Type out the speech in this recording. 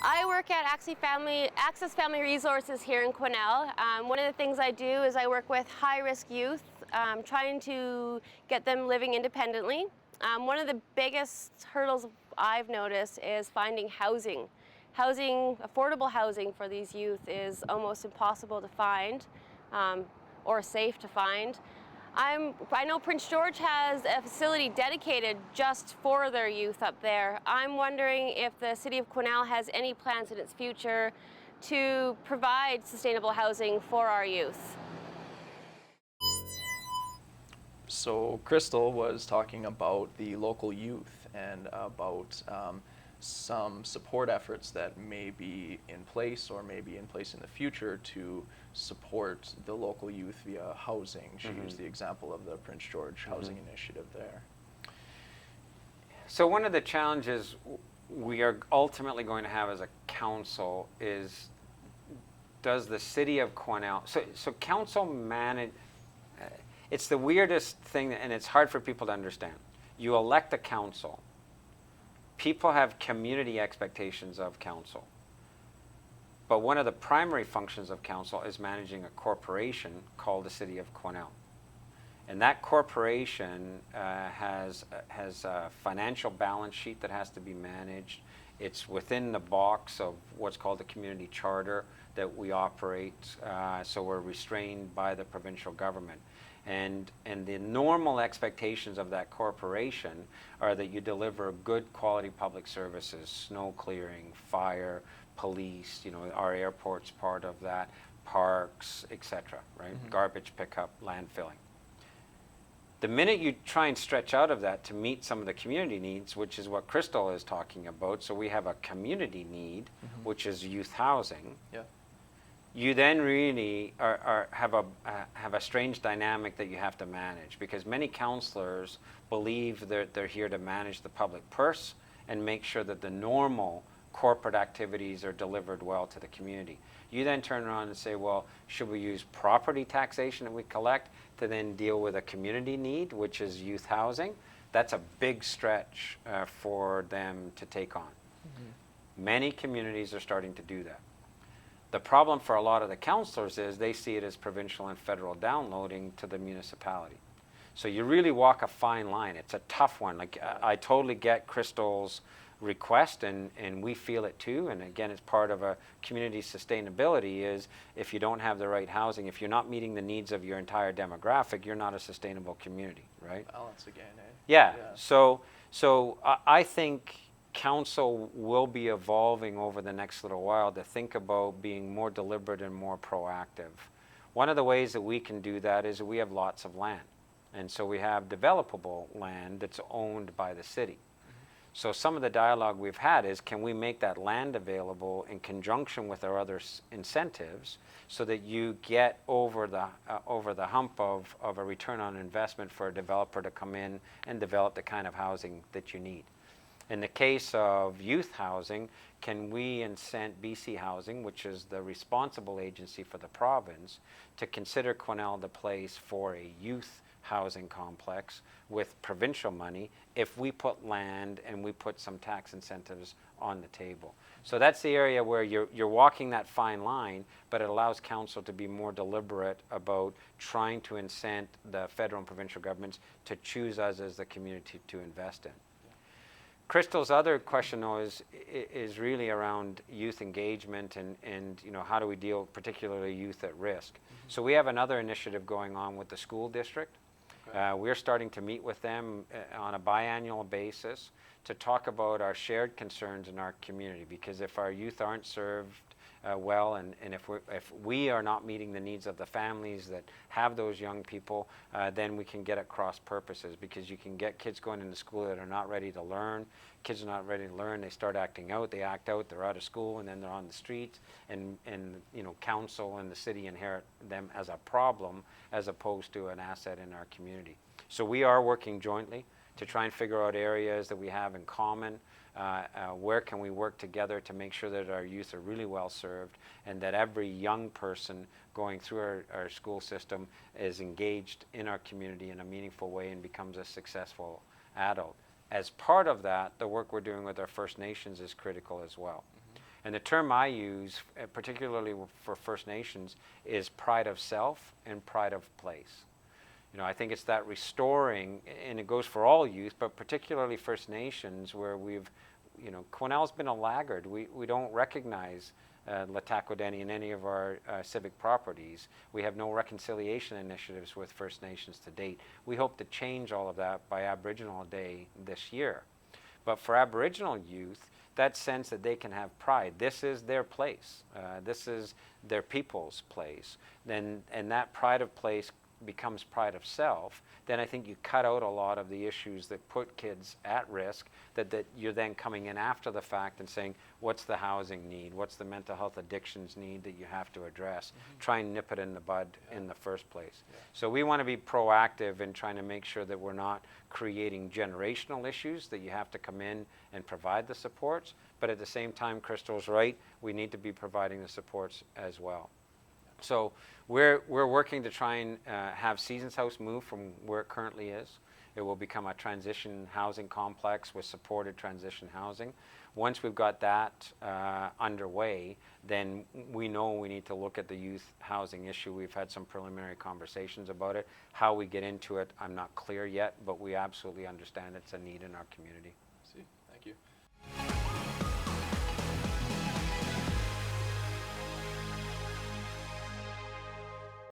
I work at Access Family Resources here in Quesnel. One of the things I do is I work with high-risk youth, trying to get them living independently. One of the biggest hurdles I've noticed is finding housing. Affordable housing for these youth is almost impossible to find, or safe to find. I know Prince George has a facility dedicated just for their youth up there. I'm wondering if the City of Quesnel has any plans in its future to provide sustainable housing for our youth. So Crystal was talking about the local youth and about some support efforts that may be in place or may be in place in the future to support the local youth via housing. She used the example of the Prince George Housing Initiative there. So one of the challenges we are ultimately going to have as a council is, does the City of Quesnel, so council manage, it's the weirdest thing, and it's hard for people to understand. You elect a council. People have community expectations of council. But one of the primary functions of council is managing a corporation called the City of Quesnel. And that corporation has a financial balance sheet that has to be managed. It's within the box of what's called the community charter that we operate, so we're restrained by the provincial government. And the normal expectations of that corporation are that you deliver good quality public services, snow clearing, fire, police, our airport's part of that, parks, etc., right? Garbage pickup, landfilling. The minute you try and stretch out of that to meet some of the community needs, which is what Crystal is talking about, so we have a community need, which is youth housing. Yeah. You then really have a strange dynamic that you have to manage, because many councillors believe that they're here to manage the public purse and make sure that the normal corporate activities are delivered well to the community. You then turn around and say, well, should we use property taxation that we collect to then deal with a community need, which is youth housing? That's a big stretch for them to take on. Many communities are starting to do that. The problem for a lot of the councillors is they see it as provincial and federal downloading to the municipality. So you really walk a fine line. It's a tough one. Like, I totally get Crystal's request, and we feel it too. And again, it's part of a community sustainability is if you don't have the right housing, if you're not meeting the needs of your entire demographic, you're not a sustainable community, right? Balance again, eh? Yeah. So I think council will be evolving over the next little while to think about being more deliberate and more proactive. One of the ways that we can do that is we have lots of land. And so we have developable land that's owned by the city. So some of the dialogue we've had is, can we make that land available in conjunction with our other incentives so that you get over the hump of a return on investment for a developer to come in and develop the kind of housing that you need. In the case of youth housing, can we incent BC Housing, which is the responsible agency for the province, to consider Quesnel the place for a youth housing complex with provincial money if we put land and we put some tax incentives on the table? So that's the area where you're walking that fine line, but it allows council to be more deliberate about trying to incent the federal and provincial governments to choose us as the community to invest in. Crystal's other question, though, is really around youth engagement and how do we deal, particularly youth at risk. So we have another initiative going on with the school district. Okay. We're starting to meet with them on a biannual basis to talk about our shared concerns in our community, because if our youth aren't served well, and if we are not meeting the needs of the families that have those young people, then we can get at cross purposes, because you can get kids going into school that are not ready to learn. Kids are not ready to learn, they start acting out, they act out, they're out of school, and then they're on the streets, and council and the city inherit them as a problem as opposed to an asset in our community. So we are working jointly to try and figure out areas that we have in common. Where can we work together to make sure that our youth are really well served, and that every young person going through our school system is engaged in our community in a meaningful way and becomes a successful adult. As part of that, the work we're doing with our First Nations is critical as well. And the term I use, particularly for First Nations, is pride of self and pride of place. You know, I think it's that restoring, and it goes for all youth, but particularly First Nations, where we've, you know, Quesnel's been a laggard. We don't recognize Latakodeni in any of our civic properties. We have no reconciliation initiatives with First Nations to date. We hope to change all of that by Aboriginal Day this year. But for Aboriginal youth, that sense that they can have pride. This is their place. This is their people's place. And that pride of place becomes pride of self, then I think you cut out a lot of the issues that put kids at risk, that you're then coming in after the fact and saying, what's the housing need? What's the mental health addictions need that you have to address? Try and nip it in the bud in the first place. So we want to be proactive in trying to make sure that we're not creating generational issues, that you have to come in and provide the supports, but at the same time, Crystal's right, we need to be providing the supports as well. So we're working to try and have Seasons House move from where it currently is. It will become a transition housing complex with supported transition housing. Once we've got that underway, then we know we need to look at the youth housing issue. We've had some preliminary conversations about it. How we get into it, I'm not clear yet, but we absolutely understand it's a need in our community. See, thank you.